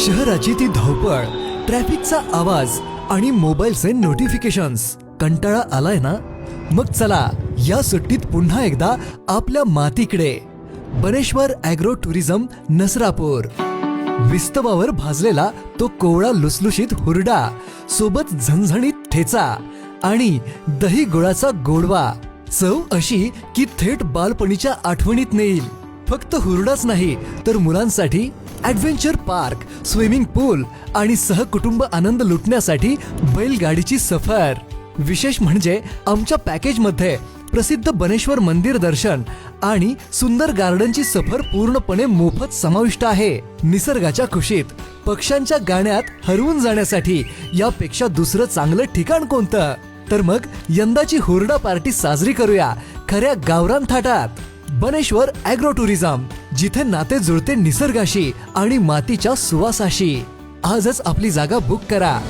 शहराची ती धावपळ, ट्रॅफिकचा आवाज आणि मोबाईलचे नोटिफिकेशन्स, कंटाळा आलाय ना? मग चला या सुट्टीत पुन्हा एकदा आपल्या मातीकडे. Baneshwar agro tourism Nasrapur. विस्तवावर भाजलेला तो कोवळा लुसलुशीत हुरडा, सोबत झणझणीत ठेचा आणि दही गुळाचा गोडवा. चव अशी की थेट बालपणीच्या आठवणीत नेईल. फक्त हुरडाच नाही तर मुलांसाठी ॲडव्हेंचर पार्क, स्विमिंग पूल आणि सहकुटुंब आनंद लुटण्यासाठी बैलगाडीची सफर. विशेष म्हणजे आमच्या पॅकेजमध्ये प्रसिद्ध बनेश्वर मंदिर दर्शन आणि सुंदर गार्डनची सफर पूर्णपणे मोफत समाविष्ट आहे. निसर्गाच्या खुशीत, पक्ष्यांच्या गाण्यात हरवून जाण्यासाठी यापेक्षा दुसरं चांगलं ठिकाण कोणतं? तर मग यंदाची हुरडा पार्टी साजरी करूया खऱ्या गावरान थाटात. बनेश्वर ॲग्रो टुरिझम, जिथे नाते जुळते निसर्गाशी आणि मातीच्या सुवासाशी. आजच आपली जागा बुक करा.